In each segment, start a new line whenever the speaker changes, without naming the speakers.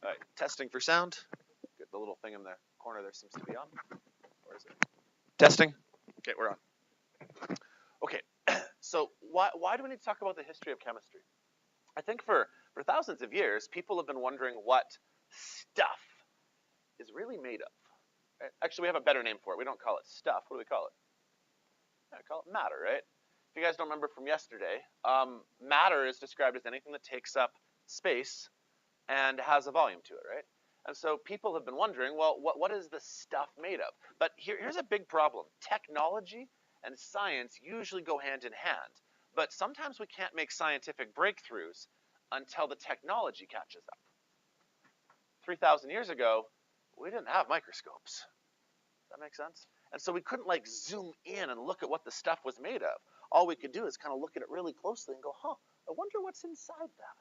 All right, testing for sound. Get the little thing in the corner there seems to be on. Where is it? Testing. Okay, we're on. Okay, so why do we need to talk about the history of chemistry? I think for thousands of years, people have been wondering what stuff is really made of. Right? Actually, we have a better name for it. We don't call it stuff. What do we call it? Yeah, we call it matter, right? If you guys don't remember from yesterday, matter is described as anything that takes up space and has a volume to it, right? And so people have been wondering, well, what is the stuff made of? But here's a big problem. Technology and science usually go hand in hand, but sometimes we can't make scientific breakthroughs until the technology catches up. 3,000 years ago, we didn't have microscopes. Does that make sense? And so we couldn't like zoom in and look at what the stuff was made of. All we could do is kind of look at it really closely and go, huh, I wonder what's inside that.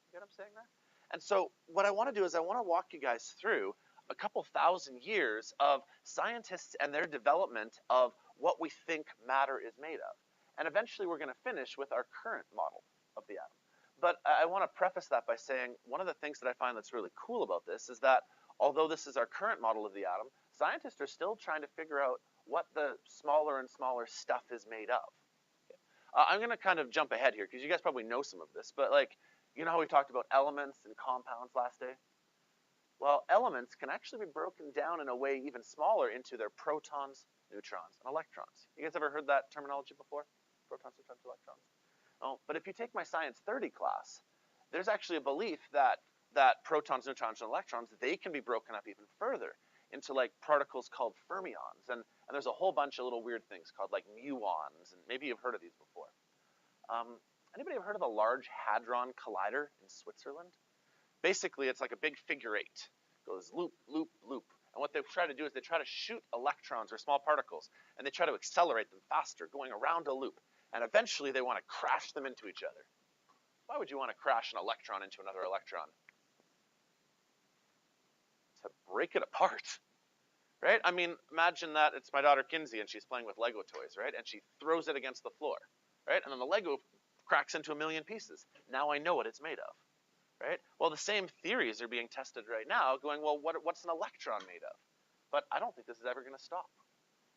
You get what I'm saying there? And so what I want to do is I want to walk you guys through a couple thousand years of scientists and their development of what we think matter is made of. And eventually we're going to finish with our current model of the atom. But I want to preface that by saying one of the things that I find that's really cool about this is that although this is our current model of the atom, scientists are still trying to figure out what the smaller and smaller stuff is made of. I'm going to kind of jump ahead here because you guys probably know some of this, but like, you know how we talked about elements and compounds last day? Well, elements can actually be broken down in a way even smaller into their protons, neutrons, and electrons. You guys ever heard that terminology before? Protons, neutrons, electrons? Oh, but if you take my Science 30 class, there's actually a belief that protons, neutrons, and electrons, they can be broken up even further into like particles called fermions, and there's a whole bunch of little weird things called like muons, and maybe you've heard of these before. Anybody ever heard of the Large Hadron Collider in Switzerland? Basically, it's like a big figure eight. It goes loop, loop, loop. And what they try to do is they try to shoot electrons or small particles, and they try to accelerate them faster, going around a loop. And eventually, they want to crash them into each other. Why would you want to crash an electron into another electron? To break it apart, right? I mean, imagine that it's my daughter Kinsey, and she's playing with Lego toys, right? And she throws it against the floor, right? And then the Lego cracks into a million pieces. Now I know what it's made of, right? Well, the same theories are being tested right now, going, well, what's an electron made of? But I don't think this is ever going to stop.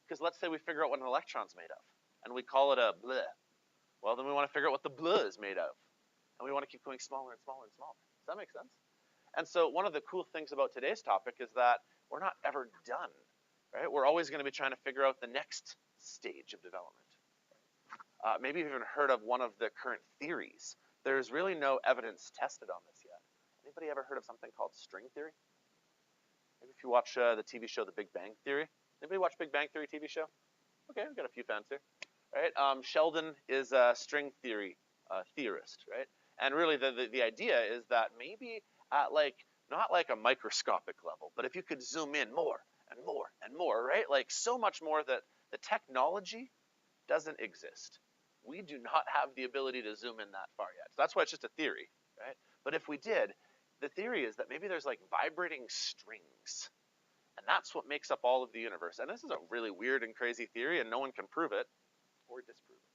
Because let's say we figure out what an electron's made of, and we call it a bleh. Well, then we want to figure out what the bleh is made of. And we want to keep going smaller and smaller and smaller. Does that make sense? And so one of the cool things about today's topic is that we're not ever done, right? We're always going to be trying to figure out the next stage of development. Maybe you've even heard of one of the current theories. There's really no evidence tested on this yet. Anybody ever heard of something called string theory? Maybe if you watch the TV show The Big Bang Theory. Anybody watch Big Bang Theory TV show? Okay, we've got a few fans here. Right? Sheldon is a string theory theorist, right? And really the idea is that maybe at like, not like a microscopic level, but if you could zoom in more and more and more, right? Like so much more that the technology doesn't exist. We do not have the ability to zoom in that far yet. So that's why it's just a theory, right? But if we did, the theory is that maybe there's like vibrating strings. And that's what makes up all of the universe. And this is a really weird and crazy theory, and no one can prove it or disprove it.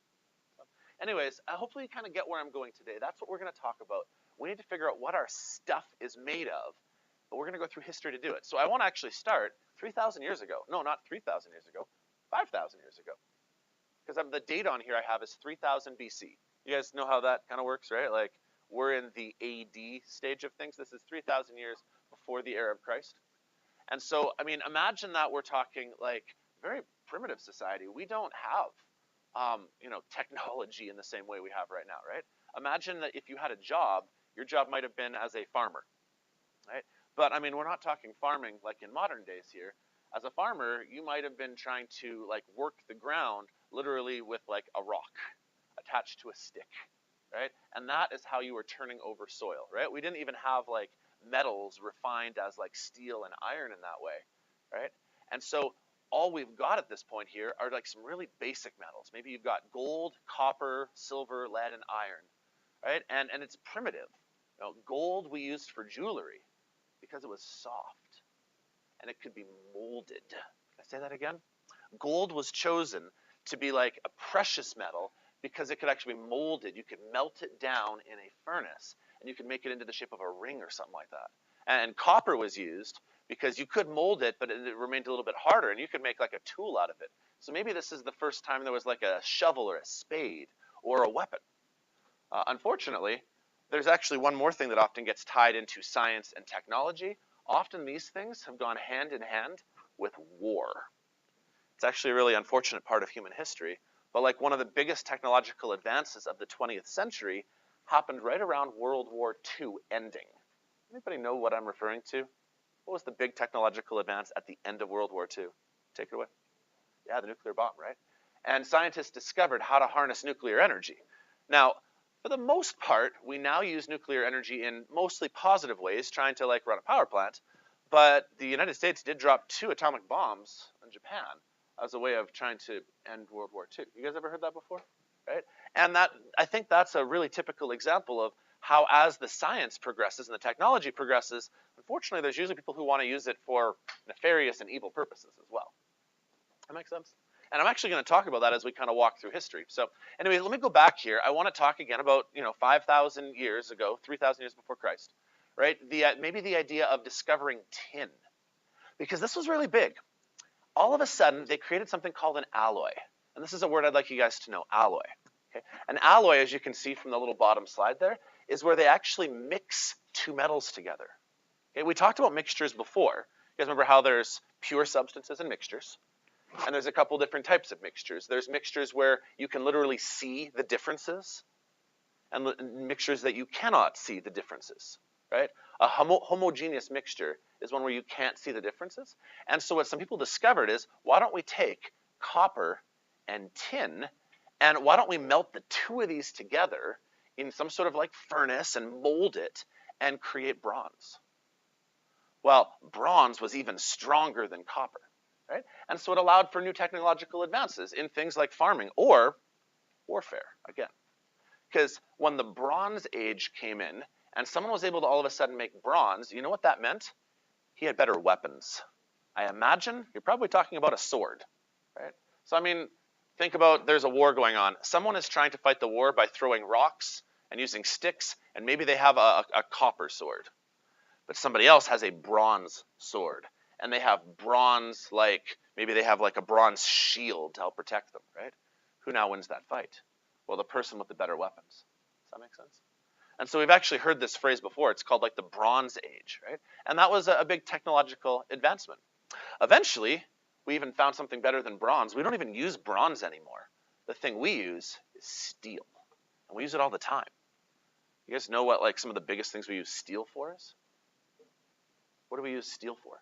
So, anyways, hopefully you kind of get where I'm going today. That's what we're going to talk about. We need to figure out what our stuff is made of, but we're going to go through history to do it. So I want to actually start 3,000 years ago. No, not 3,000 years ago, 5,000 years ago. Because the date on here I have is 3000 BC. You guys know how that kind of works, right? Like, we're in the AD stage of things. This is 3,000 years before the era of Christ. And so, I mean, imagine that we're talking like very primitive society. We don't have, technology in the same way we have right now, right? Imagine that if you had a job, your job might have been as a farmer, right? But I mean, we're not talking farming like in modern days here. As a farmer, you might have been trying to like work the ground literally with like a rock attached to a stick, right? And that is how you were turning over soil, right? We didn't even have like metals refined as like steel and iron in that way, right? And so all we've got at this point here are like some really basic metals. Maybe you've got gold, copper, silver, lead, and iron, right? And it's primitive. You know, gold we used for jewelry because it was soft and it could be molded. Can I say that again? Gold was chosen to be like a precious metal because it could actually be molded. You could melt it down in a furnace and you could make it into the shape of a ring or something like that. And copper was used because you could mold it, but it remained a little bit harder, and you could make like a tool out of it. So maybe this is the first time there was like a shovel or a spade or a weapon. Unfortunately, there's actually one more thing that often gets tied into science and technology. Often these things have gone hand in hand with war. It's actually a really unfortunate part of human history, but like one of the biggest technological advances of the 20th century happened right around World War II ending. Anybody know what I'm referring to? What was the big technological advance at the end of World War II? Take it away. Yeah, the nuclear bomb, right? And scientists discovered how to harness nuclear energy. Now, for the most part, we now use nuclear energy in mostly positive ways, trying to like run a power plant. But the United States did drop 2 atomic bombs on Japan as a way of trying to end World War II. You guys ever heard that before? Right? And that, I think that's a really typical example of how as the science progresses and the technology progresses, unfortunately there's usually people who want to use it for nefarious and evil purposes as well. That makes sense? And I'm actually going to talk about that as we kind of walk through history. So anyway, let me go back here. I want to talk again about, 5,000 years ago, 3,000 years before Christ, right? Maybe the idea of discovering tin, because this was really big. All of a sudden, they created something called an alloy. And this is a word I'd like you guys to know, alloy. Okay? An alloy, as you can see from the little bottom slide there, is where they actually mix 2 metals together. Okay? We talked about mixtures before. You guys remember how there's pure substances and mixtures? And there's a couple different types of mixtures. There's mixtures where you can literally see the differences, and mixtures that you cannot see the differences, right? A homogeneous mixture is one where you can't see the differences. And so what some people discovered is, why don't we take copper and tin, and why don't we melt the 2 of these together in some sort of like furnace and mold it and create bronze? Well, bronze was even stronger than copper. Right? And so it allowed for new technological advances in things like farming or warfare, again. Because when the Bronze Age came in and someone was able to all of a sudden make bronze, you know what that meant? He had better weapons. I imagine you're probably talking about a sword, right? So I mean, think about there's a war going on. Someone is trying to fight the war by throwing rocks and using sticks, and maybe they have a copper sword. But somebody else has a bronze sword. And they have bronze, maybe they have like a bronze shield to help protect them, right? Who now wins that fight? Well, the person with the better weapons. Does that make sense? And so we've actually heard this phrase before. It's called like the Bronze Age, right? And that was a big technological advancement. Eventually, we even found something better than bronze. We don't even use bronze anymore. The thing we use is steel. And we use it all the time. You guys know what like some of the biggest things we use steel for is? What do we use steel for?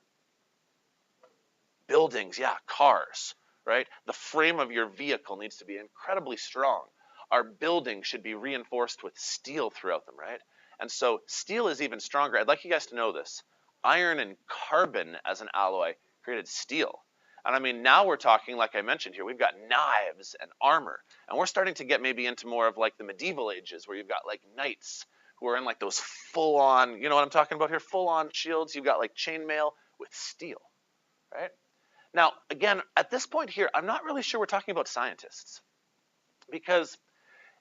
Buildings, yeah, cars, right? The frame of your vehicle needs to be incredibly strong. Our buildings should be reinforced with steel throughout them, right? And so steel is even stronger. I'd like you guys to know this. Iron and carbon as an alloy created steel. And I mean, now we're talking, like I mentioned here, we've got knives and armor. And we're starting to get maybe into more of like the medieval ages where you've got like knights who are in like those full-on, you know what I'm talking about here? Full-on shields. You've got like chainmail with steel, right? Now, again, at this point here, I'm not really sure we're talking about scientists because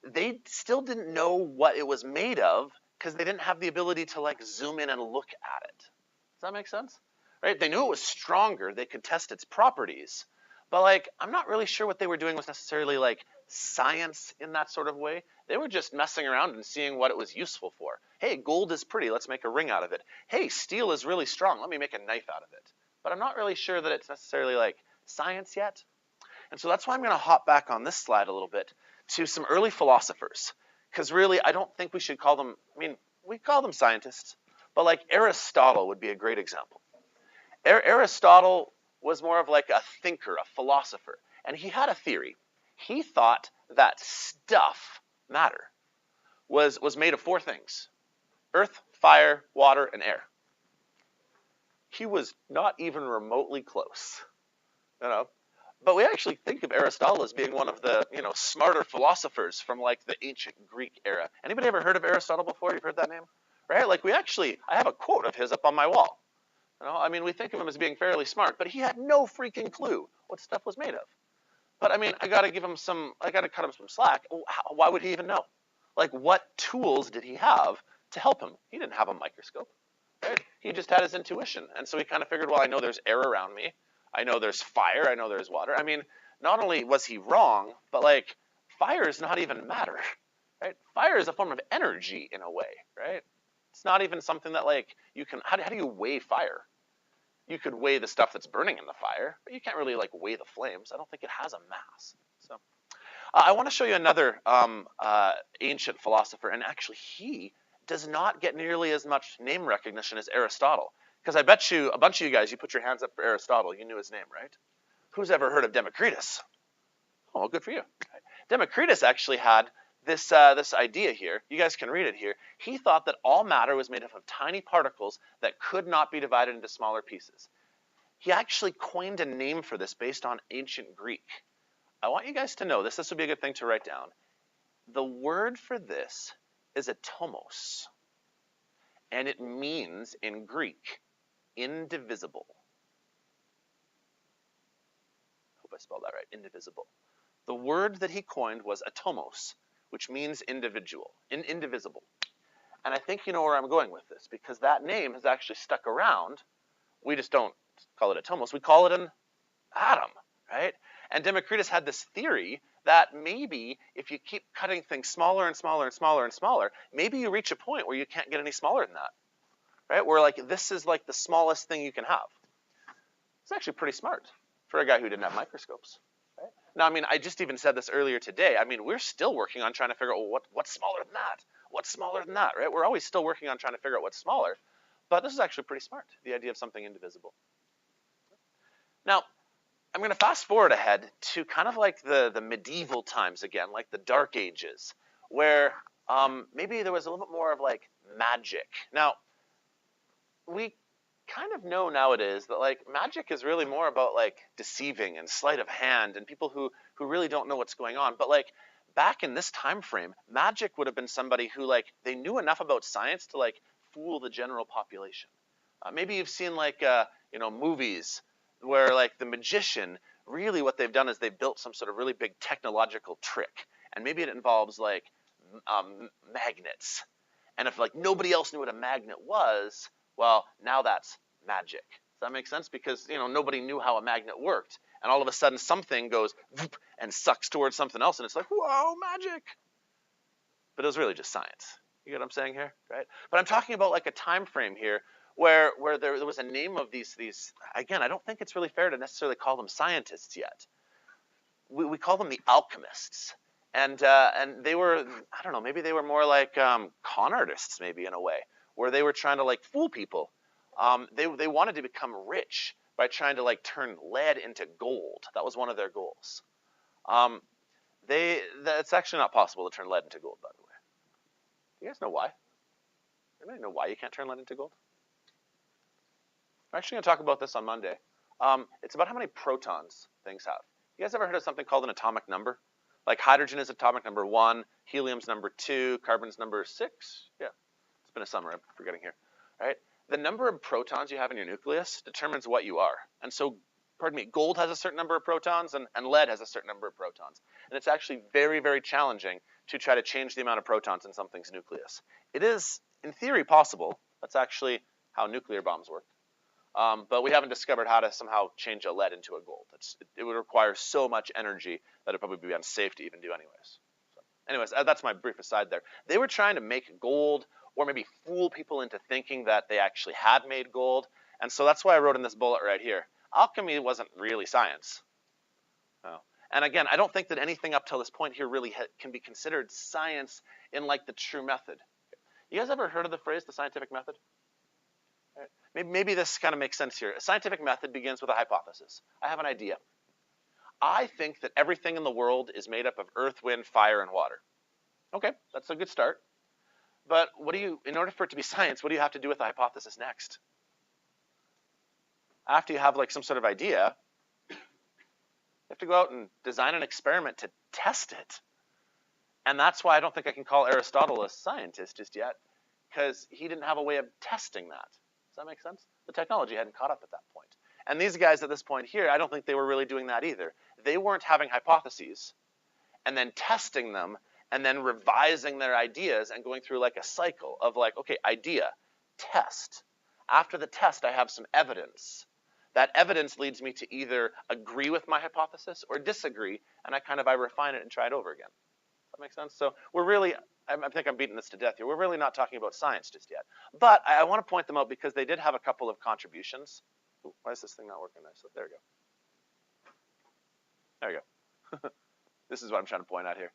they still didn't know what it was made of because they didn't have the ability to like zoom in and look at it. Does that make sense? Right? They knew it was stronger. They could test its properties. But like, I'm not really sure what they were doing was necessarily like science in that sort of way. They were just messing around and seeing what it was useful for. Hey, gold is pretty. Let's make a ring out of it. Hey, steel is really strong. Let me make a knife out of it. But I'm not really sure that it's necessarily like science yet. And so that's why I'm going to hop back on this slide a little bit to some early philosophers. Because really, I don't think we should call them, I mean, we call them scientists, but like Aristotle would be a great example. Aristotle was more of like a thinker, a philosopher, and he had a theory. He thought that stuff, matter, was made of 4 things: earth, fire, water, and air. He was not even remotely close, you know. But we actually think of Aristotle as being one of the, smarter philosophers from like the ancient Greek era. Anybody ever heard of Aristotle before? You've heard that name? Right? Like I have a quote of his up on my wall. I mean, we think of him as being fairly smart, but he had no freaking clue what stuff was made of. But I mean, I got to cut him some slack. Why would he even know? Like, what tools did he have to help him? He didn't have a microscope, right? He just had his intuition. And so he kind of figured, well, I know there's air around me. I know there's fire. I know there's water. I mean, not only was he wrong, but like fire is not even matter, right? Fire is a form of energy in a way, right? It's not even something that like you can, how do you weigh fire? You could weigh the stuff that's burning in the fire, but you can't really like weigh the flames. I don't think it has a mass. So I want to show you another ancient philosopher, and actually he does not get nearly as much name recognition as Aristotle. Because I bet you, a bunch of you guys, you put your hands up for Aristotle. You knew his name, right? Who's ever heard of Democritus? Oh, well, good for you. Democritus actually had this idea here. You guys can read it here. He thought that all matter was made up of tiny particles that could not be divided into smaller pieces. He actually coined a name for this based on ancient Greek. I want you guys to know this. This would be a good thing to write down. The word for this is atomos, and it means in Greek, indivisible. Hope I spelled that right, indivisible. The word that he coined was atomos, which means indivisible. And I think you know where I'm going with this, because that name has actually stuck around. We just don't call it atomos, we call it an atom, right? And Democritus had this theory that maybe if you keep cutting things smaller and smaller and smaller and smaller, maybe you reach a point where you can't get any smaller than that, right? Where like this is like the smallest thing you can have. It's actually pretty smart for a guy who didn't have microscopes, right? Now, I mean, I just even said this earlier today. I mean, we're still working on trying to figure out, well, what's smaller than that? What's smaller than that, right? We're always still working on trying to figure out what's smaller, but this is actually pretty smart, the idea of something indivisible. Now, I'm going to fast forward ahead to kind of like the medieval times again, like the Dark Ages, where maybe there was a little bit more of like magic. Now, we kind of know nowadays that like magic is really more about like deceiving and sleight of hand and people who really don't know what's going on. But like back in this time frame, magic would have been somebody who like they knew enough about science to like fool the general population. Maybe you've seen like movies where like the magician, really what they've done is they've built some sort of really big technological trick, and maybe it involves like magnets. And if like nobody else knew what a magnet was, well, now that's magic. Does that make sense? Because nobody knew how a magnet worked, and all of a sudden something goes whoop, and sucks towards something else, and it's like, whoa, magic. But it was really just science. You get what I'm saying here, right? But I'm talking about like a time frame here where there was a name of these again, I don't think it's really fair to necessarily call them scientists yet. We call them the alchemists. And they were, I don't know, maybe they were more like con artists maybe in a way, where they were trying to like fool people. They wanted to become rich by trying to like turn lead into gold. That was one of their goals. It's actually not possible to turn lead into gold, by the way. You guys know why? Anybody know why you can't turn lead into gold? I'm actually going to talk about this on Monday. It's about how many protons things have. You guys ever heard of something called an atomic number? Like hydrogen is atomic number 1, helium's number 2, carbon's number 6. Yeah, it's been a summer, I'm forgetting here. All right? The number of protons you have in your nucleus determines what you are. And so, gold has a certain number of protons and lead has a certain number of protons. And it's actually very, very challenging to try to change the amount of protons in something's nucleus. It is, in theory, possible. That's actually how nuclear bombs work. But we haven't discovered how to somehow change a lead into a gold. It would require so much energy that it'd probably be unsafe to even do anyways. So, anyways, that's my brief aside there. They were trying to make gold or maybe fool people into thinking that they actually had made gold. And so that's why I wrote in this bullet right here. Alchemy wasn't really science. No. And again, I don't think that anything up till this point here really can be considered science in like the true method. You guys ever heard of the phrase, the scientific method? Maybe this kind of makes sense here. A scientific method begins with a hypothesis. I have an idea. I think that everything in the world is made up of earth, wind, fire, and water. Okay, that's a good start. But in order for it to be science, what do you have to do with the hypothesis next? After you have like some sort of idea, you have to go out and design an experiment to test it. And that's why I don't think I can call Aristotle a scientist just yet, because he didn't have a way of testing that. Does that make sense? The technology hadn't caught up at that point. And these guys at this point here, I don't think they were really doing that either. They weren't having hypotheses and then testing them and then revising their ideas and going through like a cycle of like, okay, idea, test. after the test, I have some evidence. That evidence leads me to either agree with my hypothesis or disagree, and I refine it and try it over again. Does that make sense? So we're really, I think I'm beating this to death here. We're really not talking about science just yet. But I want to point them out because they did have a couple of contributions. Ooh, why is this thing not working nicely? There we go. There we go. This is what I'm trying to point out here.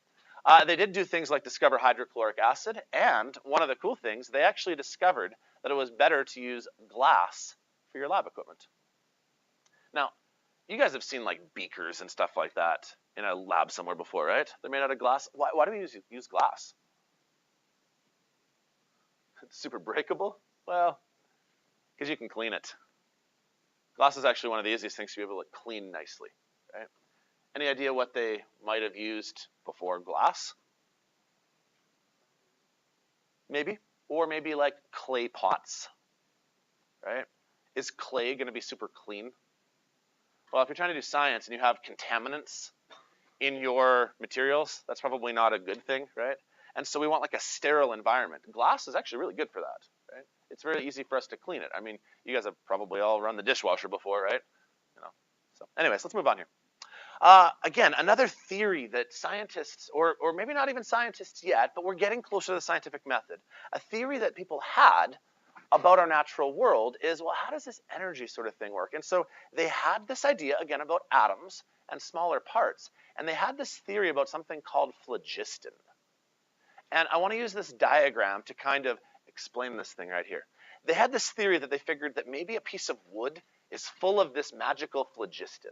They did do things like discover hydrochloric acid, and one of the cool things, they actually discovered that it was better to use glass for your lab equipment. Now, you guys have seen like beakers and stuff like that in a lab somewhere before, right? They're made out of glass. Why do we use glass? It's super breakable? Well, because you can clean it. Glass is actually one of the easiest things to be able to clean nicely, right? Any idea what they might have used before glass? Maybe. Or maybe like clay pots, right? Is clay going to be super clean? Well, if you're trying to do science and you have contaminants in your materials, that's probably not a good thing, right? And so we want like a sterile environment. Glass is actually really good for that, right? It's very easy for us to clean it. I mean, you guys have probably all run the dishwasher before, right? You know. So anyways, let's move on here. Again, another theory that scientists, or maybe not even scientists yet, but we're getting closer to the scientific method. A theory that people had about our natural world is, well, how does this energy sort of thing work? And so they had this idea, again, about atoms and smaller parts. And they had this theory about something called phlogiston. And I want to use this diagram to kind of explain this thing right here. They had this theory that they figured that maybe a piece of wood is full of this magical phlogiston.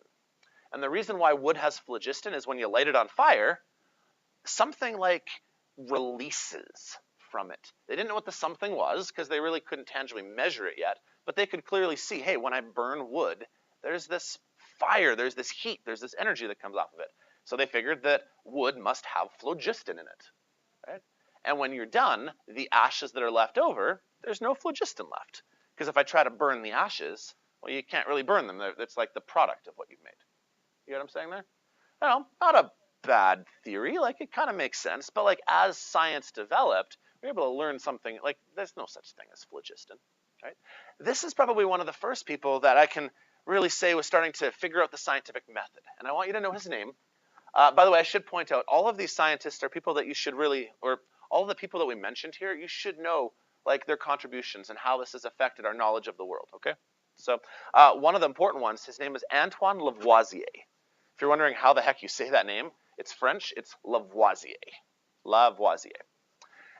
And the reason why wood has phlogiston is when you light it on fire, something like releases from it. They didn't know what the something was because they really couldn't tangibly measure it yet, but they could clearly see, hey, when I burn wood, there's this fire, there's this heat, there's this energy that comes off of it. So they figured that wood must have phlogiston in it, right? And when you're done, the ashes that are left over, there's no phlogiston left. Because if I try to burn the ashes, well, you can't really burn them. It's like the product of what you've made. You know what I'm saying there? Well, not a bad theory. Like, it kind of makes sense. But like, as science developed, we were able to learn something. Like, there's no such thing as phlogiston, right? This is probably one of the first people that I can really say was starting to figure out the scientific method. And I want you to know his name. By the way, I should point out, all of these scientists are people that you should really, or all of the people that we mentioned here, you should know like their contributions and how this has affected our knowledge of the world, okay? So one of the important ones, his name is Antoine Lavoisier. If you're wondering how the heck you say that name, it's French, it's Lavoisier. Lavoisier.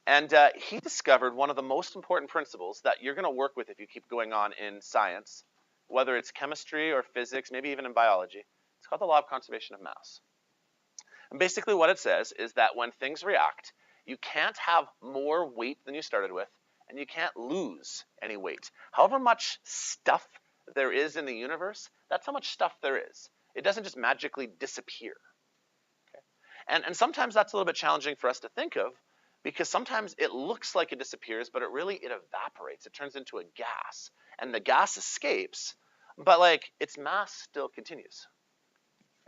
And he discovered one of the most important principles that you're going to work with if you keep going on in science, whether it's chemistry or physics, maybe even in biology. It's called the law of conservation of mass. And basically what it says is that when things react, you can't have more weight than you started with, and you can't lose any weight. However much stuff there is in the universe, that's how much stuff there is. It doesn't just magically disappear. Okay? And sometimes that's a little bit challenging for us to think of, because sometimes it looks like it disappears, but it evaporates. It turns into a gas, and the gas escapes, but like its mass still continues.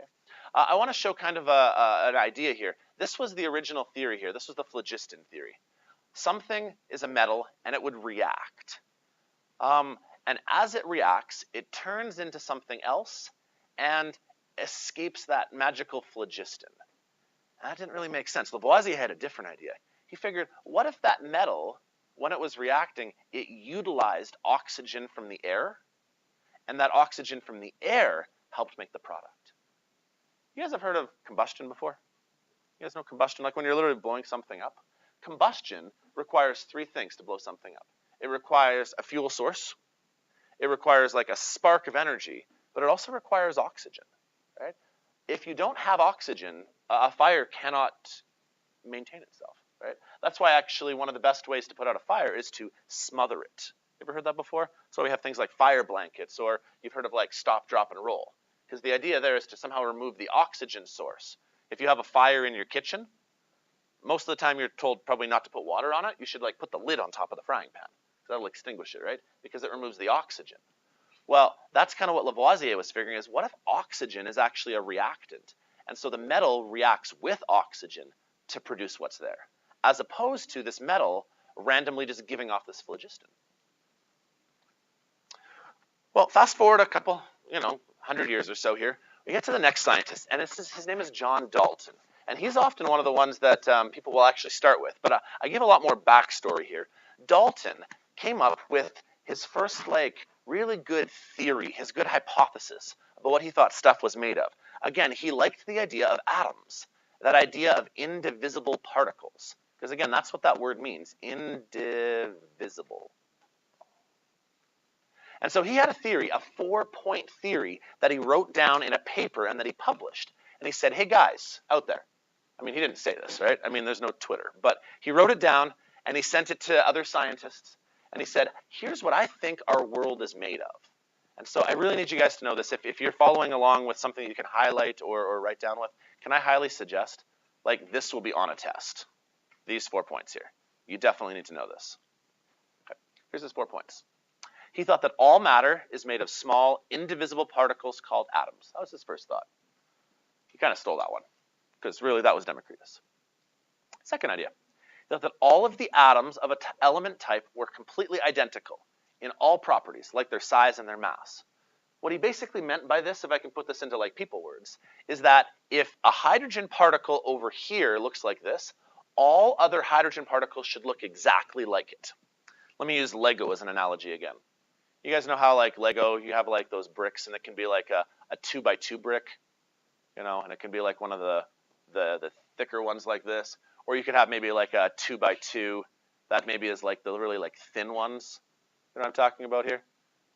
Okay? I want to show kind of an idea here. This was the original theory here. This was the phlogiston theory. Something is a metal, and it would react. And as it reacts, it turns into something else and escapes that magical phlogiston. That didn't really make sense. Lavoisier had a different idea. He figured, what if that metal, when it was reacting, it utilized oxygen from the air, and that oxygen from the air helped make the product? You guys have heard of combustion before? You guys know combustion? Like when you're literally blowing something up? Combustion requires three things to blow something up. It requires a fuel source. It requires like a spark of energy, but it also requires oxygen, right? If you don't have oxygen, a fire cannot maintain itself, right? That's why actually one of the best ways to put out a fire is to smother it. You ever heard that before? So we have things like fire blankets, or you've heard of like stop, drop, and roll. Because the idea there is to somehow remove the oxygen source. If you have a fire in your kitchen, most of the time you're told probably not to put water on it. You should like put the lid on top of the frying pan. That'll extinguish it, right? Because it removes the oxygen. Well, that's kind of what Lavoisier was figuring is, what if oxygen is actually a reactant? And so the metal reacts with oxygen to produce what's there, as opposed to this metal randomly just giving off this phlogiston. Well, fast forward a couple, 100 years or so here. We get to the next scientist, and his name is John Dalton. And he's often one of the ones that people will actually start with. But I give a lot more backstory here. Dalton came up with his first, really good theory, his good hypothesis about what he thought stuff was made of. Again, he liked the idea of atoms, that idea of indivisible particles. Because again, that's what that word means, indivisible. And so he had a theory, a 4-point theory that he wrote down in a paper and that he published. And he said, hey guys, out there. I mean, he didn't say this, right? I mean, there's no Twitter. But he wrote it down and he sent it to other scientists. And he said, here's what I think our world is made of. And so I really need you guys to know this. If you're following along with something you can highlight or write down with, can I highly suggest, this will be on a test. These 4 points here. You definitely need to know this. Okay. Here's his 4 points. He thought that all matter is made of small, indivisible particles called atoms. That was his first thought. He kind of stole that one, because really that was Democritus. Second idea, he thought that all of the atoms of an element type were completely identical in all properties, like their size and their mass. What he basically meant by this, if I can put this into people words, is that if a hydrogen particle over here looks like this, all other hydrogen particles should look exactly like it. Let me use Lego as an analogy again. You guys know how Lego, you have those bricks, and it can be a 2x2 brick, and it can be one of the thicker ones like this, or you could have maybe a 2x2 that maybe is the really thin ones. You know what I'm talking about here?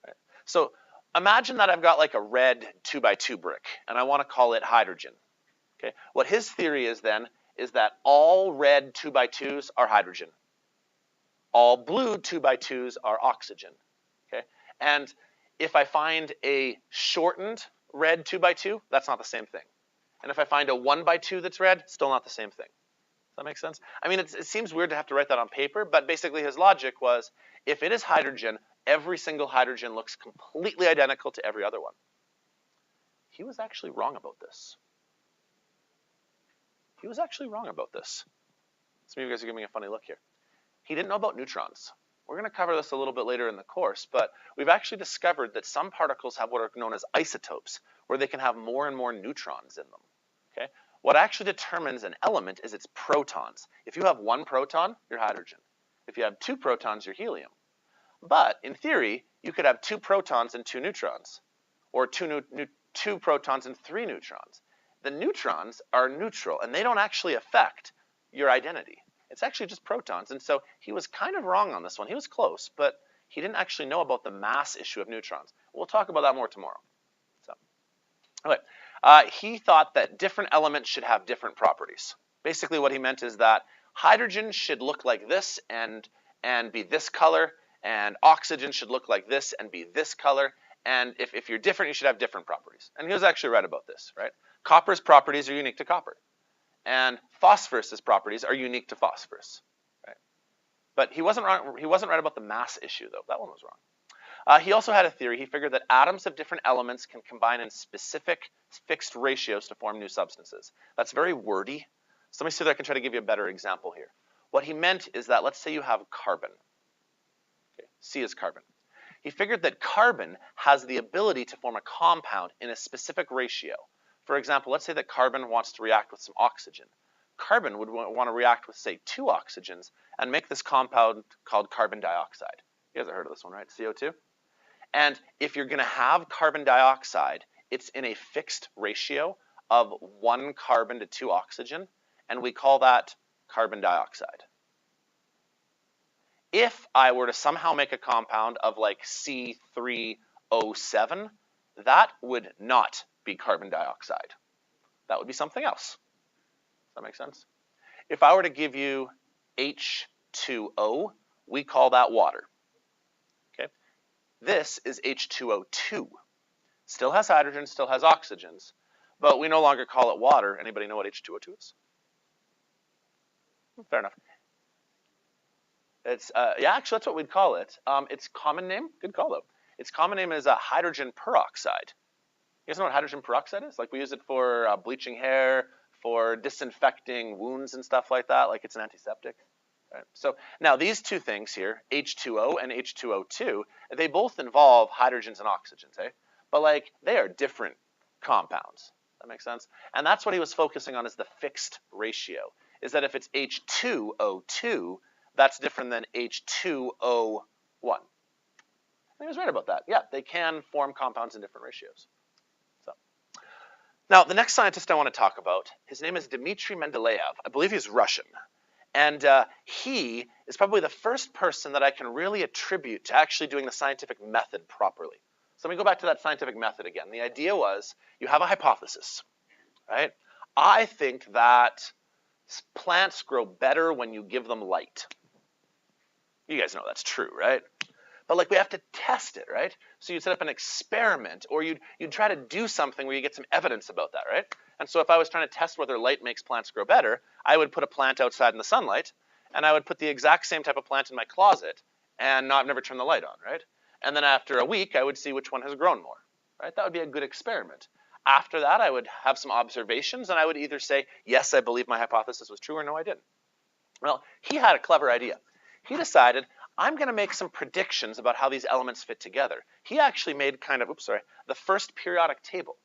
Right. So imagine that I've got a red 2x2 brick, and I want to call it hydrogen. Okay. What his theory is then is that all red 2x2s are hydrogen. All blue 2x2s are oxygen. Okay. And if I find a shortened red 2x2, that's not the same thing. And if I find a 1x2 that's red, still not the same thing. Does that make sense? I mean, it seems weird to have to write that on paper, but basically his logic was, if it is hydrogen, every single hydrogen looks completely identical to every other one. He was actually wrong about this. He was actually wrong about this. Some of you guys are giving me a funny look here. He didn't know about neutrons. We're going to cover this a little bit later in the course, but we've actually discovered that some particles have what are known as isotopes, where they can have more and more neutrons in them. Okay? What actually determines an element is its protons. If you have 1 proton, you're hydrogen. If you have 2 protons, you're helium. But in theory, you could have 2 protons and 2 neutrons, or 2 protons and 3 neutrons. The neutrons are neutral, and they don't actually affect your identity. It's actually just protons, and so he was kind of wrong on this one. He was close, but he didn't actually know about the mass issue of neutrons. We'll talk about that more tomorrow. So, okay. He thought that different elements should have different properties. Basically what he meant is that hydrogen should look like this and be this color, and oxygen should look like this and be this color, and if you're different, you should have different properties. And he was actually right about this, right? Copper's properties are unique to copper. And phosphorus's properties are unique to phosphorus, right? But he wasn't wrong. He wasn't right about the mass issue, though. That one was wrong. He also had a theory. He figured that atoms of different elements can combine in specific fixed ratios to form new substances. That's very wordy. So let me see if I can try to give you a better example here. What he meant is that, let's say you have carbon. Okay, C is carbon. He figured that carbon has the ability to form a compound in a specific ratio. For example, let's say that carbon wants to react with some oxygen. Carbon would want to react with, say, 2 oxygens and make this compound called carbon dioxide. You guys have heard of this one, right? CO2. And if you're going to have carbon dioxide, it's in a fixed ratio of 1 carbon to 2 oxygen, and we call that carbon dioxide. If I were to somehow make a compound of C3O7, that would not be carbon dioxide. That would be something else. Does that make sense? If I were to give you H2O, we call that water. Okay? This is H2O2. Still has hydrogen, still has oxygens, but we no longer call it water. Anybody know what H2O2 is? Fair enough. It's yeah, actually that's what we'd call it. Its common name, good call though. Its common name is hydrogen peroxide. You guys know what hydrogen peroxide is? We use it for bleaching hair, for disinfecting wounds and stuff like that. It's an antiseptic. Right? So now these two things here, H2O and H2O2, they both involve hydrogens and oxygens, eh? But like they are different compounds. That makes sense? And that's what he was focusing on is the fixed ratio. Is that if it's H2O2, that's different than H2O1. He was right about that. Yeah, they can form compounds in different ratios. So now the next scientist I want to talk about, his name is Dmitry Mendeleev. I believe he's Russian. And he is probably the first person that I can really attribute to actually doing the scientific method properly. So let me go back to that scientific method again. The idea was you have a hypothesis, right? I think that plants grow better when you give them light. You guys know that's true, right? But like we have to test it, right? So you'd set up an experiment or you'd try to do something where you get some evidence about that, right? And so if I was trying to test whether light makes plants grow better, I would put a plant outside in the sunlight and I would put the exact same type of plant in my closet and not never turn the light on, right? And then after a week, I would see which one has grown more, right? That would be a good experiment. After that, I would have some observations and I would either say, yes, I believe my hypothesis was true or no, I didn't. Well, he had a clever idea. He decided, I'm going to make some predictions about how these elements fit together. He actually made kind of, the first periodic table.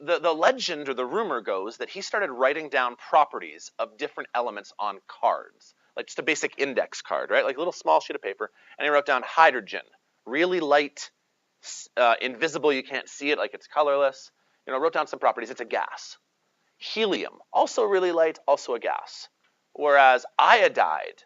The legend or the rumor goes that he started writing down properties of different elements on cards, like just a basic index card, right? Like a little small sheet of paper. And he wrote down hydrogen, really light, invisible, you can't see it, like it's colorless. You know, wrote down some properties, it's a gas. Helium, also really light, also a gas. Whereas iodide,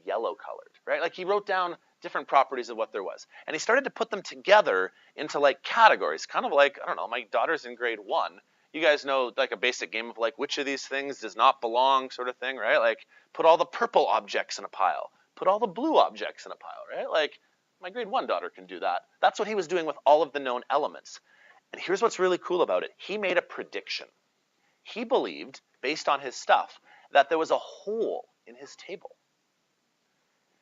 yellow colored, right? Like he wrote down different properties of what there was. And he started to put them together into like categories, kind of like, I don't know, my daughter's in grade 1. You guys know like a basic game of like which of these things does not belong sort of thing, right? Like put all the purple objects in a pile, put all the blue objects in a pile, right? Like my grade 1 daughter can do that. That's what he was doing with all of the known elements. And here's what's really cool about it. He made a prediction. He believed, based on his stuff, that there was a hole in his table.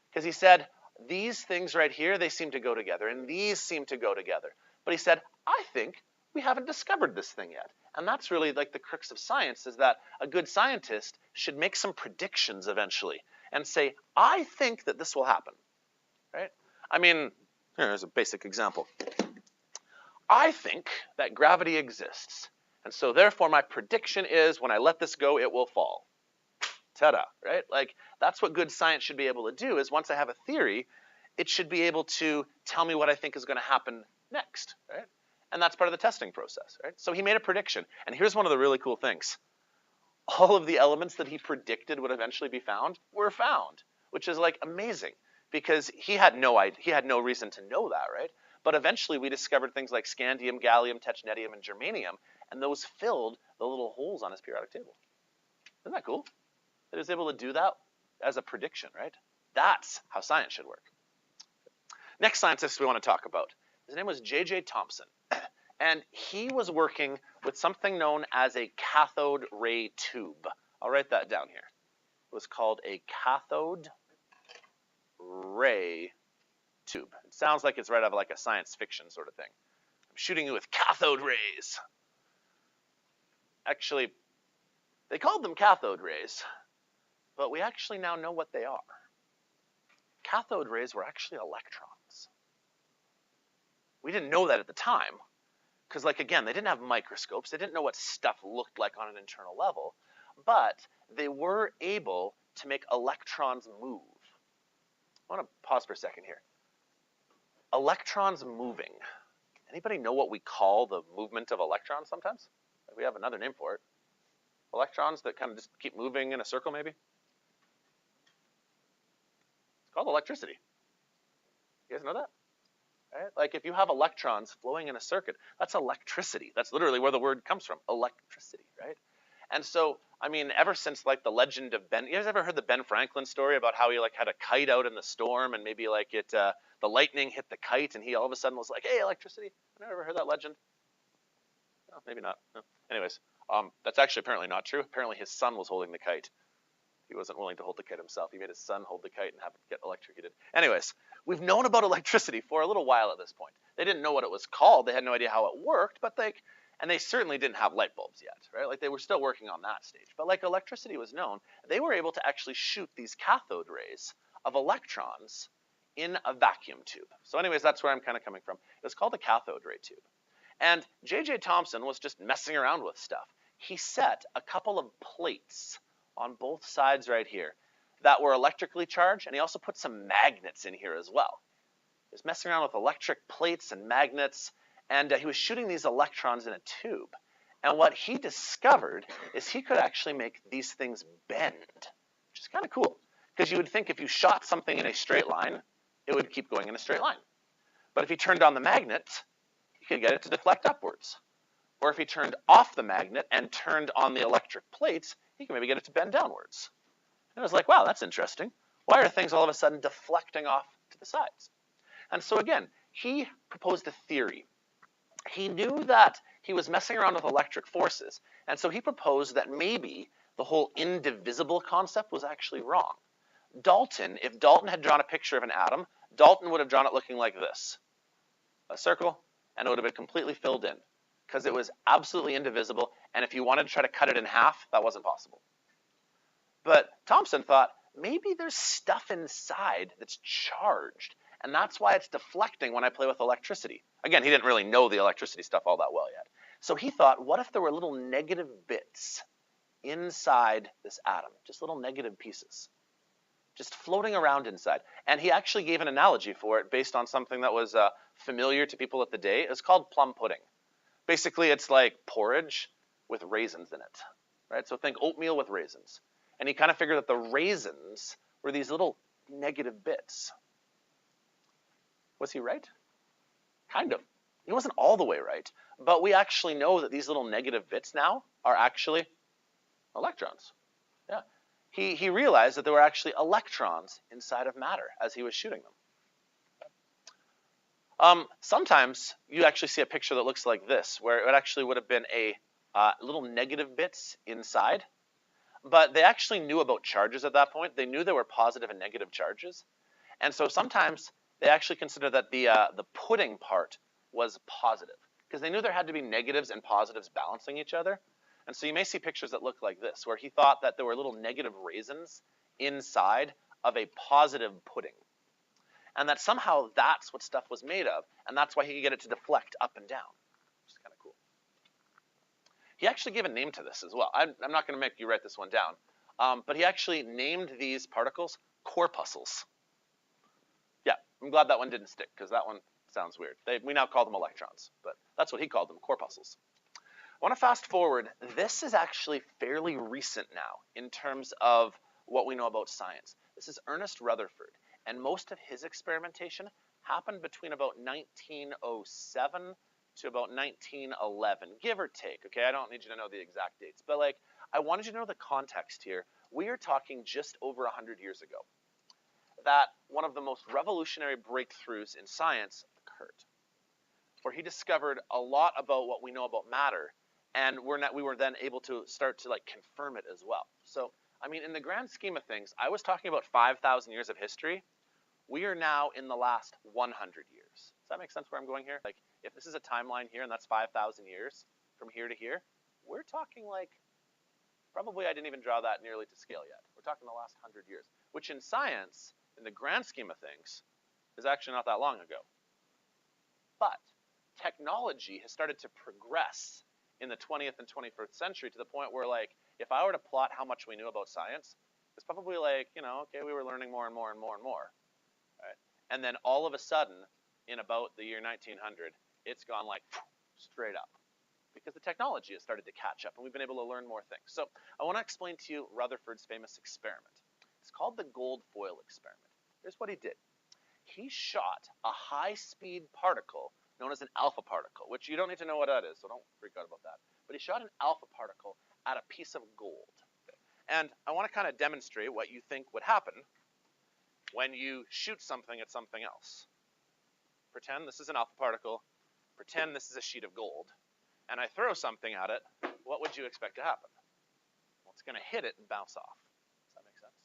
Because he said, these things right here, they seem to go together, and these seem to go together. But he said, I think we haven't discovered this thing yet. And that's really like the crux of science, is that a good scientist should make some predictions eventually and say, I think that this will happen, right? I mean, here's a basic example. I think that gravity exists, and so therefore my prediction is when I let this go, it will fall. Ta-da, right? Like that's what good science should be able to do, is once I have a theory, it should be able to tell me what I think is going to happen next, right? And that's part of the testing process, right? So he made a prediction, and here's one of the really cool things. All of the elements that he predicted would eventually be found were found, which is like amazing because he had no reason to know that, right? But eventually we discovered things like scandium, gallium, technetium, and germanium, and those filled the little holes on his periodic table. Isn't that cool? That he was able to do that as a prediction, right? That's how science should work. Next scientist we want to talk about, his name was J.J. Thomson. And he was working with something known as a cathode ray tube. I'll write that down here. It was called a cathode ray tube. It sounds like it's right out of like a science fiction sort of thing. I'm shooting you with cathode rays. Actually, they called them cathode rays, but we actually now know what they are. Cathode rays were actually electrons. We didn't know that at the time, because like again, they didn't have microscopes. They didn't know what stuff looked like on an internal level, but they were able to make electrons move. I want to pause for a second here. Electrons moving. Anybody know what we call the movement of electrons sometimes? We have another name for it. Electrons that kind of just keep moving in a circle, maybe? It's called electricity. You guys know that? Right? Like if you have electrons flowing in a circuit, that's electricity. That's literally where the word comes from, electricity, right? And so, I mean, ever since like the legend of Ben, you guys ever heard the Ben Franklin story about how he like had a kite out in the storm and maybe like the lightning hit the kite and he all of a sudden was like, hey, electricity? Have you ever heard that legend? No, maybe not. No. Anyways, that's actually apparently not true. Apparently his son was holding the kite. He wasn't willing to hold the kite himself. He made his son hold the kite and have it get electrocuted. Anyways, we've known about electricity for a little while at this point. They didn't know what it was called. They had no idea how it worked, but like And they certainly didn't have light bulbs yet, right? Like they were still working on that stage. But like electricity was known, they were able to actually shoot these cathode rays of electrons in a vacuum tube. So anyways, that's where I'm kind of coming from. It's called a cathode ray tube. And J.J. Thomson was just messing around with stuff. He set a couple of plates on both sides right here that were electrically charged, and he also put some magnets in here as well. He was messing around with electric plates and magnets, and he was shooting these electrons in a tube. And what he discovered is he could actually make these things bend, which is kind of cool. Because you would think if you shot something in a straight line, it would keep going in a straight line. But if he turned on the magnet, he could get it to deflect upwards. Or if he turned off the magnet and turned on the electric plates, he could maybe get it to bend downwards. And I was like, wow, that's interesting. Why are things all of a sudden deflecting off to the sides? And so again, he proposed a theory. He knew that he was messing around with electric forces, and so he proposed that maybe the whole indivisible concept was actually wrong. If Dalton had drawn a picture of an atom, Dalton would have drawn it looking like this. A circle, and it would have been completely filled in, because it was absolutely indivisible, and if you wanted to try to cut it in half, that wasn't possible. But Thomson thought, maybe there's stuff inside that's charged, and that's why it's deflecting when I play with electricity. Again, he didn't really know the electricity stuff all that well yet. So he thought, what if there were little negative bits inside this atom, just little negative pieces, just floating around inside? And he actually gave an analogy for it based on something that was familiar to people at the day. It was called plum pudding. Basically, it's like porridge with raisins in it, right? So think oatmeal with raisins. And he kind of figured that the raisins were these little negative bits. Was he right? Kind of. He wasn't all the way right, but we actually know that these little negative bits now are actually electrons. Yeah. He realized that there were actually electrons inside of matter as he was shooting them. Sometimes you actually see a picture that looks like this, where it actually would have been a little negative bits inside, but they actually knew about charges at that point. They knew there were positive and negative charges, and so sometimes they actually considered that the pudding part was positive, because they knew there had to be negatives and positives balancing each other. And so you may see pictures that look like this, where he thought that there were little negative raisins inside of a positive pudding, and that somehow that's what stuff was made of, and that's why he could get it to deflect up and down, which is kind of cool. He actually gave a name to this as well. I'm not going to make you write this one down, but he actually named these particles corpuscles. Yeah, I'm glad that one didn't stick, because that one sounds weird. We now call them electrons, but that's what he called them, corpuscles. I want to fast forward. This is actually fairly recent now in terms of what we know about science. This is Ernest Rutherford, and most of his experimentation happened between about 1907 to about 1911, give or take, okay? I don't need you to know the exact dates, but like, I wanted you to know the context here. We are talking just over 100 years ago that one of the most revolutionary breakthroughs in science occurred, where he discovered a lot about what we know about matter, and we were then able to start to like confirm it as well. So, I mean, in the grand scheme of things, I was talking about 5,000 years of history. We are now in the last 100 years. Does that make sense where I'm going here? Like, if this is a timeline here and that's 5,000 years from here to here, we're talking like, probably I didn't even draw that nearly to scale yet. We're talking the last 100 years, which in science, in the grand scheme of things, is actually not that long ago. But technology has started to progress in the 20th and 21st century to the point where, like, if I were to plot how much we knew about science, it's probably like, you know, okay, we were learning more and more and more and more, right? And then all of a sudden, in about the year 1900, it's gone like straight up, because the technology has started to catch up and we've been able to learn more things. So I want to explain to you Rutherford's famous experiment. It's called the gold foil experiment. Here's what he did. He shot a high-speed particle known as an alpha particle, which you don't need to know what that is, so don't freak out about that. But he shot an alpha particle at a piece of gold. And I want to kind of demonstrate what you think would happen when you shoot something at something else. Pretend this is an alpha particle. Pretend this is a sheet of gold. And I throw something at it. What would you expect to happen? Well, it's going to hit it and bounce off. Does that make sense?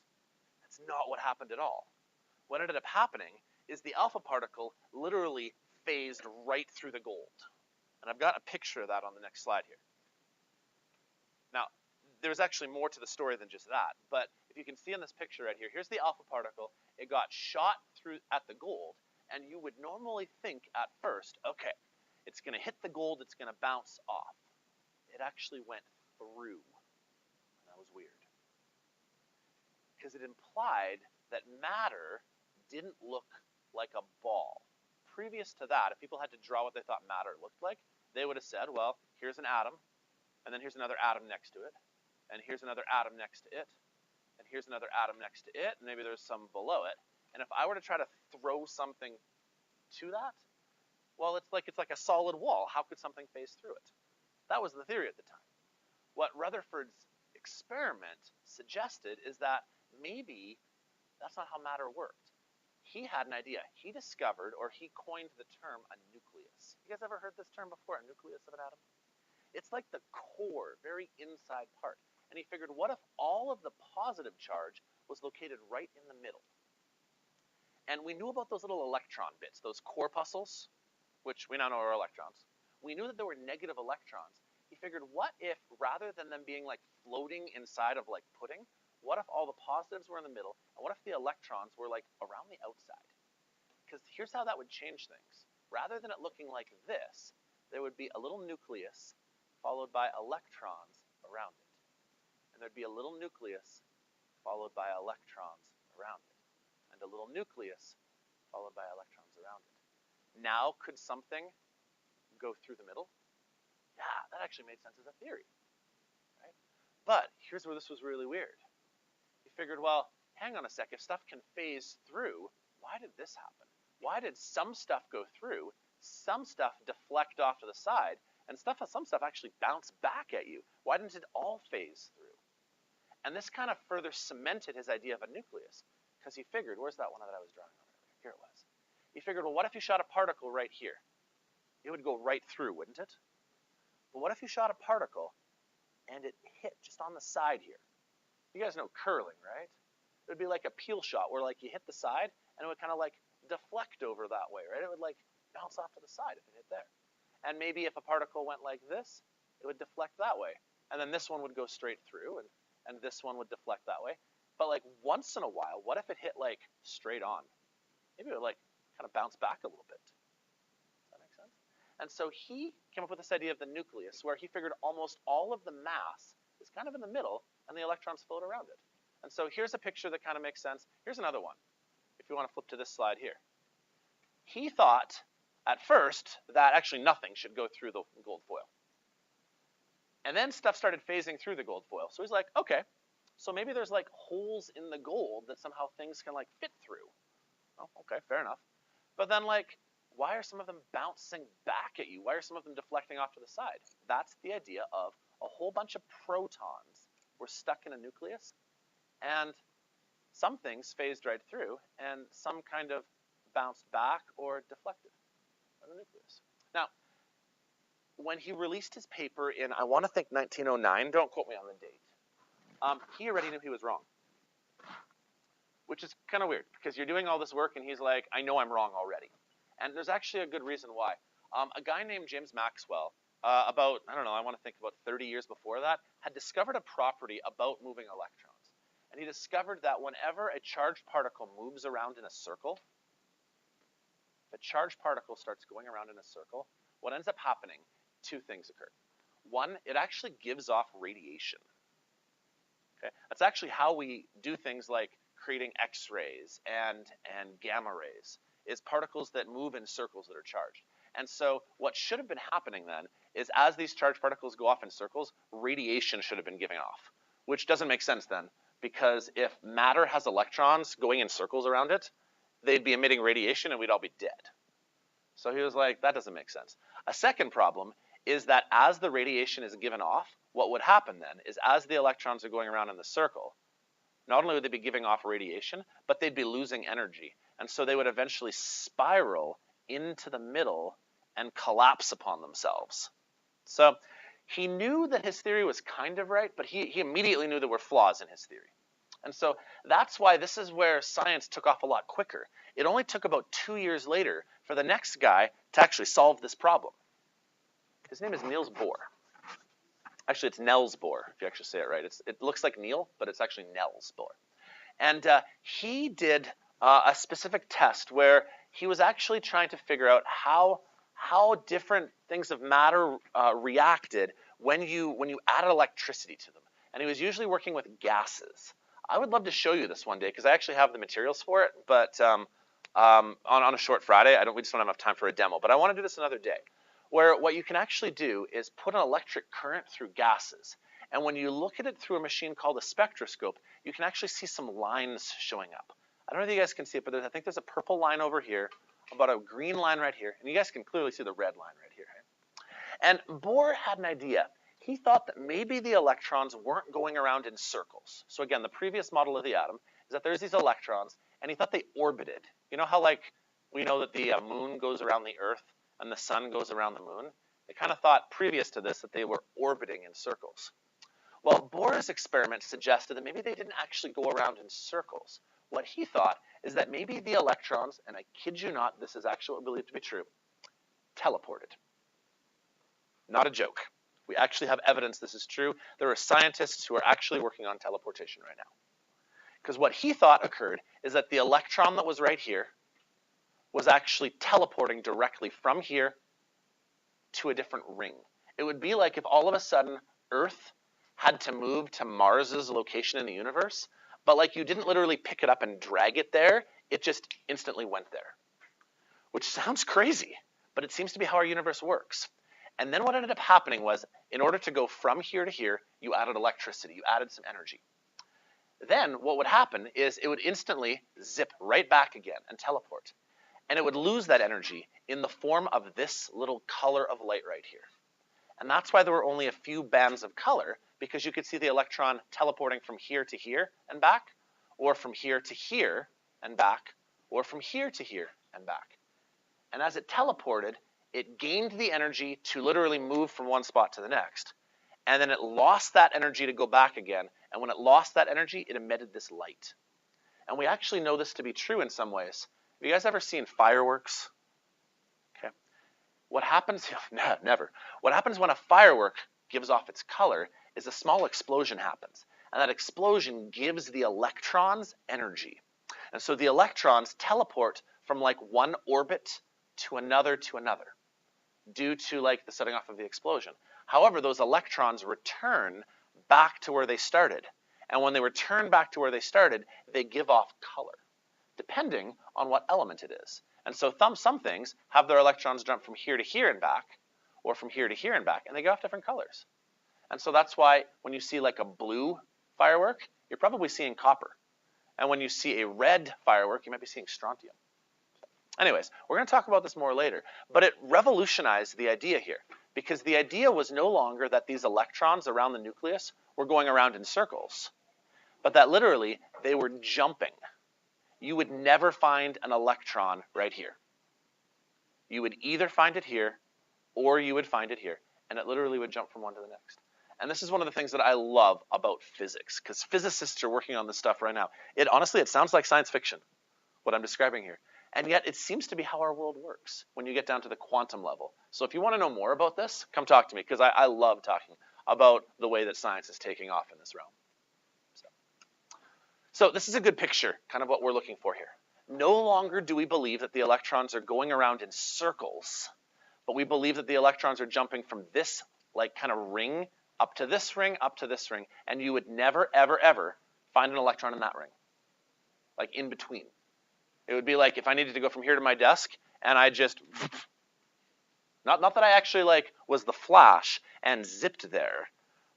That's not what happened at all. What ended up happening is the alpha particle literally phased right through the gold. And I've got a picture of that on the next slide here. Now, there's actually more to the story than just that, but if you can see in this picture right here, here's the alpha particle. It got shot through at the gold, and you would normally think at first, okay, it's going to hit the gold, it's going to bounce off. It actually went through. And that was weird. Because it implied that matter didn't look like a ball. Previous to that, if people had to draw what they thought matter looked like, they would have said, well, here's an atom, and then here's another atom next to it, and here's another atom next to it, and here's another atom next to it, and maybe there's some below it. And if I were to try to throw something to that, well, it's like a solid wall. How could something phase through it? That was the theory at the time. What Rutherford's experiment suggested is that maybe that's not how matter worked. He had an idea. He discovered, or he coined the term, a nucleus. You guys ever heard this term before, a nucleus of an atom? It's like the core, very inside part. And he figured, what if all of the positive charge was located right in the middle? And we knew about those little electron bits, those corpuscles, which we now know are electrons. We knew that there were negative electrons. He figured, what if, rather than them being like floating inside of like pudding, what if all the positives were in the middle, and what if the electrons were like around the outside? Because here's how that would change things. Rather than it looking like this, there would be a little nucleus followed by electrons around it. And there'd be a little nucleus followed by electrons around it. And a little nucleus followed by electrons around it. Now, could something go through the middle? Yeah, that actually made sense as a theory. Right? But here's where this was really weird. He figured, well, hang on a sec, if stuff can phase through, why did this happen? Why did some stuff go through, some stuff deflect off to the side, and some stuff actually bounce back at you? Why didn't it all phase through? And this kind of further cemented his idea of a nucleus, because he figured, where's that one that I was drawing on earlier? Here it was. He figured, well, what if you shot a particle right here? It would go right through, wouldn't it? But what if you shot a particle and it hit just on the side here? You guys know curling, right? It would be like a peel shot where like you hit the side and it would kind of like deflect over that way, right? It would like bounce off to the side if it hit there. And maybe if a particle went like this, it would deflect that way. And then this one would go straight through and this one would deflect that way. But like once in a while, what if it hit like straight on? Maybe it would like kind of bounce back a little bit. Does that make sense? And so he came up with this idea of the nucleus, where he figured almost all of the mass is kind of in the middle, and the electrons float around it. And so here's a picture that kind of makes sense. Here's another one, if you want to flip to this slide here. He thought at first that actually nothing should go through the gold foil. And then stuff started phasing through the gold foil. So he's like, okay, so maybe there's like holes in the gold that somehow things can like fit through. Oh, okay, fair enough. But then like, why are some of them bouncing back at you? Why are some of them deflecting off to the side? That's the idea of a whole bunch of protons were stuck in a nucleus, and some things phased right through, and some kind of bounced back or deflected on the nucleus. Now, when he released his paper in, I want to think 1909, don't quote me on the date, he already knew he was wrong. Which is kind of weird, because you're doing all this work and he's like, I know I'm wrong already. And there's actually a good reason why. A guy named James Maxwell, about, I don't know, I want to think about 30 years before that, had discovered a property about moving electrons. And he discovered that whenever a charged particle moves around in a circle, if a charged particle starts going around in a circle, what ends up happening, two things occur. One, it actually gives off radiation. Okay? That's actually how we do things like creating X-rays and gamma rays, is particles that move in circles that are charged. And so what should have been happening then is as these charged particles go off in circles, radiation should have been giving off, which doesn't make sense then, because if matter has electrons going in circles around it, they'd be emitting radiation and we'd all be dead. So he was like, that doesn't make sense. A second problem is that as the radiation is given off, what would happen then is as the electrons are going around in the circle, not only would they be giving off radiation, but they'd be losing energy. And so they would eventually spiral into the middle and collapse upon themselves. So he knew that his theory was kind of right, but he immediately knew there were flaws in his theory. And so that's why this is where science took off a lot quicker. It only took about 2 years later for the next guy to actually solve this problem. His name is Niels Bohr. Actually, it's Nels Bohr, if you actually say it right. It looks like Neil, but it's actually Nels Bohr. And he did a specific test where he was actually trying to figure out how different things of matter reacted when you added electricity to them. And he was usually working with gases. I would love to show you this one day because I actually have the materials for it, but on a short Friday, we just don't have enough time for a demo. But I want to do this another day, where what you can actually do is put an electric current through gases. And when you look at it through a machine called a spectroscope, you can actually see some lines showing up. I don't know if you guys can see it, but I think there's a purple line over here, about a green line right here, and you guys can clearly see the red line right here. And Bohr had an idea. He thought that maybe the electrons weren't going around in circles. So again, the previous model of the atom is that there's these electrons, and he thought they orbited. You know how like we know that the moon goes around the Earth and the sun goes around the moon? They kind of thought previous to this that they were orbiting in circles. Well, Bohr's experiment suggested that maybe they didn't actually go around in circles. What he thought is that maybe the electrons, and I kid you not, this is actually what we believe to be true, teleported. Not a joke. We actually have evidence this is true. There are scientists who are actually working on teleportation right now. Because what he thought occurred is that the electron that was right here was actually teleporting directly from here to a different ring. It would be like if all of a sudden Earth had to move to Mars's location in the universe, but like you didn't literally pick it up and drag it there, it just instantly went there. Which sounds crazy, but it seems to be how our universe works. And then what ended up happening was, in order to go from here to here, you added electricity, you added some energy. Then what would happen is it would instantly zip right back again and teleport. And it would lose that energy in the form of this little color of light right here. And that's why there were only a few bands of color, because you could see the electron teleporting from here to here and back, or from here to here and back, or from here to here and back. And as it teleported, it gained the energy to literally move from one spot to the next. And then it lost that energy to go back again. And when it lost that energy, it emitted this light. And we actually know this to be true in some ways. Have you guys ever seen fireworks? Okay. What happens, never. What happens when a firework gives off its color is a small explosion happens. And that explosion gives the electrons energy. And so the electrons teleport from like one orbit to another due to like the setting off of the explosion. However, those electrons return back to where they started. And when they return back to where they started, they give off color, depending on what element it is. And so some things have their electrons jump from here to here and back, or from here to here and back, and they give off different colors. And so that's why when you see like a blue firework, you're probably seeing copper. And when you see a red firework, you might be seeing strontium. Anyways, we're going to talk about this more later, but it revolutionized the idea here, because the idea was no longer that these electrons around the nucleus were going around in circles, but that literally they were jumping. You would never find an electron right here. You would either find it here, or you would find it here, and it literally would jump from one to the next. And this is one of the things that I love about physics, because physicists are working on this stuff right now. Honestly, it sounds like science fiction, what I'm describing here. And yet it seems to be how our world works when you get down to the quantum level. So if you want to know more about this, come talk to me, because I love talking about the way that science is taking off in this realm. So this is a good picture, kind of what we're looking for here. No longer do we believe that the electrons are going around in circles, but we believe that the electrons are jumping from this like kind of ring up to this ring, up to this ring, and you would never, ever, ever find an electron in that ring, like in between. It would be like if I needed to go from here to my desk and I just, not that I actually like was the Flash and zipped there,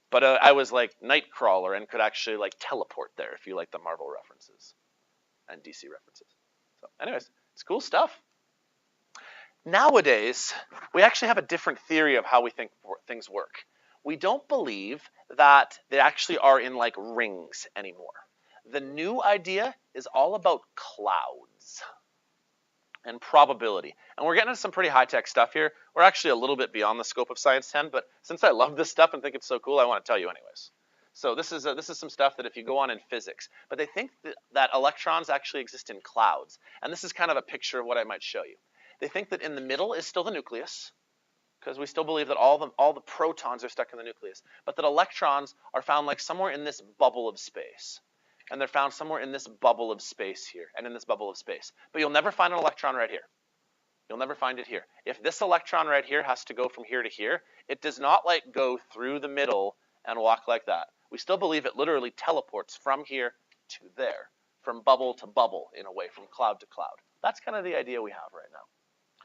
but I was like Nightcrawler and could actually like teleport there if you like the Marvel references and DC references. So anyways, it's cool stuff. Nowadays, we actually have a different theory of how we think things work. We don't believe that they actually are in like rings anymore. The new idea is all about clouds and probability. And we're getting into some pretty high-tech stuff here. We're actually a little bit beyond the scope of Science 10, but since I love this stuff and think it's so cool, I want to tell you anyways. So this is some stuff that if you go on in physics, but they think that electrons actually exist in clouds. And this is kind of a picture of what I might show you. They think that in the middle is still the nucleus, because we still believe that all the protons are stuck in the nucleus, but that electrons are found like somewhere in this bubble of space. And they're found somewhere in this bubble of space here, and in this bubble of space. But you'll never find an electron right here. You'll never find it here. If this electron right here has to go from here to here, it does not like go through the middle and walk like that. We still believe it literally teleports from here to there, from bubble to bubble in a way, from cloud to cloud. That's kind of the idea we have right now.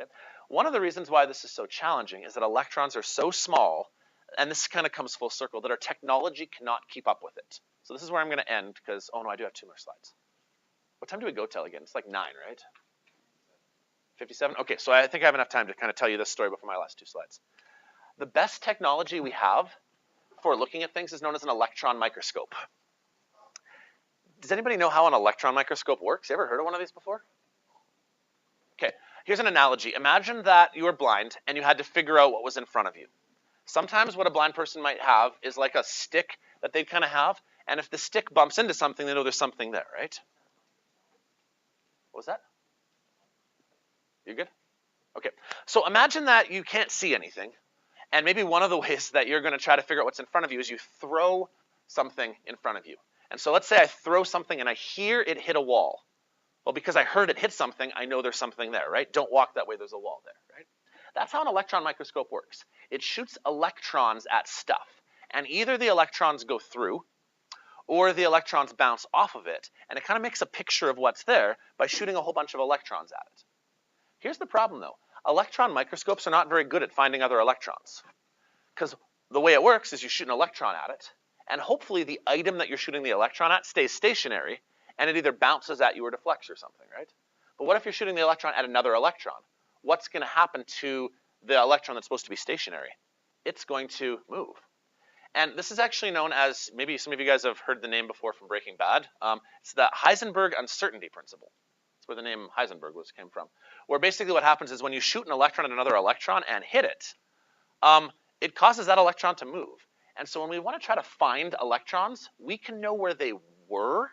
Okay? One of the reasons why this is so challenging is that electrons are so small, and this kind of comes full circle, that our technology cannot keep up with it. So this is where I'm going to end because, oh no, I do have 2 more slides. What time do we go till again? It's like 9, right? 57? Okay, so I think I have enough time to kind of tell you this story before my last 2 slides. The best technology we have for looking at things is known as an electron microscope. Does anybody know how an electron microscope works? You ever heard of one of these before? Okay, here's an analogy. Imagine that you were blind and you had to figure out what was in front of you. Sometimes what a blind person might have is like a stick that they kind of have, and if the stick bumps into something, they know there's something there, right? What was that? You good? Okay, so imagine that you can't see anything, and maybe one of the ways that you're going to try to figure out what's in front of you is you throw something in front of you. And so let's say I throw something and I hear it hit a wall. Well, because I heard it hit something, I know there's something there, right? Don't walk that way, there's a wall there, right? That's how an electron microscope works. It shoots electrons at stuff, and either the electrons go through, or the electrons bounce off of it, and it kind of makes a picture of what's there by shooting a whole bunch of electrons at it. Here's the problem, though. Electron microscopes are not very good at finding other electrons, because the way it works is you shoot an electron at it, and hopefully the item that you're shooting the electron at stays stationary, and it either bounces at you or deflects or something, right? But what if you're shooting the electron at another electron? What's going to happen to the electron that's supposed to be stationary? It's going to move. And this is actually known as, maybe some of you guys have heard the name before from Breaking Bad. It's the Heisenberg uncertainty principle. That's where the name Heisenberg came from. Where basically what happens is when you shoot an electron at another electron and hit it, it causes that electron to move. And so when we want to try to find electrons, we can know where they were.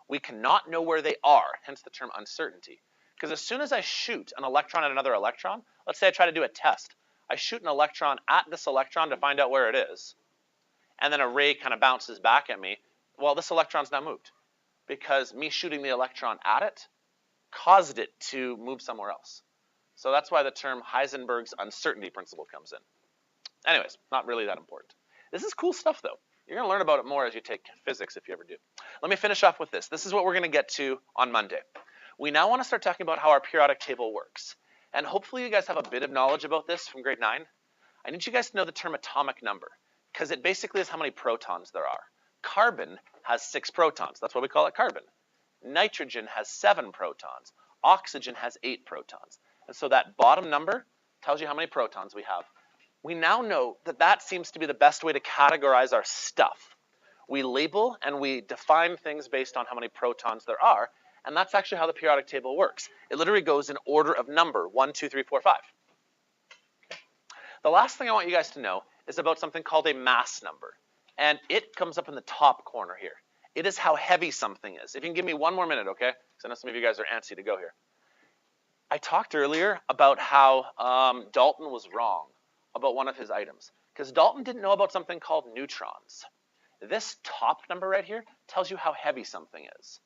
We cannot know where they are, hence the term uncertainty. Because as soon as I shoot an electron at another electron, let's say I try to do a test. I shoot an electron at this electron to find out where it is, and then a ray kind of bounces back at me. Well, this electron's now moved because me shooting the electron at it caused it to move somewhere else. So that's why the term Heisenberg's uncertainty principle comes in. Anyways, not really that important. This is cool stuff, though. You're going to learn about it more as you take physics if you ever do. Let me finish off with this. This is what we're going to get to on Monday. We now want to start talking about how our periodic table works. And hopefully you guys have a bit of knowledge about this from grade 9. I need you guys to know the term atomic number, because it basically is how many protons there are. Carbon has 6 protons. That's why we call it carbon. Nitrogen has 7 protons. Oxygen has 8 protons. And so that bottom number tells you how many protons we have. We now know that that seems to be the best way to categorize our stuff. We label and we define things based on how many protons there are, and that's actually how the periodic table works. It literally goes in order of number, 1, 2, 3, 4, 5. Okay. The last thing I want you guys to know is about something called a mass number, and it comes up in the top corner here. It is how heavy something is. If you can give me 1 more minute, okay? Because I know some of you guys are antsy to go here. I talked earlier about how Dalton was wrong about one of his items, because Dalton didn't know about something called neutrons. This top number right here tells you how heavy something is.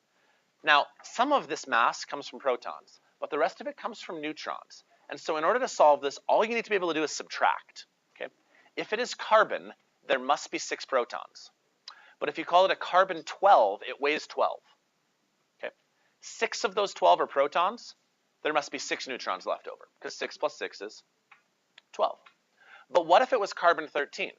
Now, some of this mass comes from protons, but the rest of it comes from neutrons. And so in order to solve this, all you need to be able to do is subtract. Okay? If it is carbon, there must be 6 protons. But if you call it a carbon-12, it weighs 12. Okay? 6 of those 12 are protons. There must be 6 neutrons left over, because 6 plus 6 is 12. But what if it was carbon-13?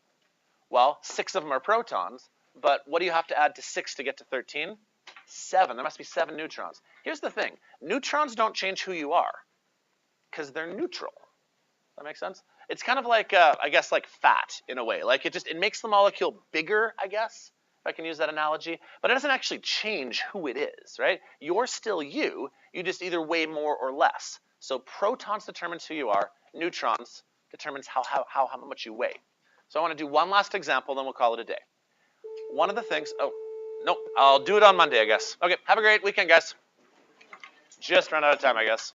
Well, 6 of them are protons, but what do you have to add to 6 to get to 13? 7. There must be 7 neutrons. Here's the thing. Neutrons don't change who you are, because they're neutral. Does that make sense? It's kind of like, I guess, like fat in a way. Like it makes the molecule bigger, I guess, if I can use that analogy. But it doesn't actually change who it is, right? You're still you. You just either weigh more or less. So protons determines who you are. Neutrons determines how much you weigh. So I want to do one last example, then we'll call it a day. One of the things, oh, nope, I'll do it on Monday, I guess. Okay, have a great weekend, guys. Just ran out of time, I guess.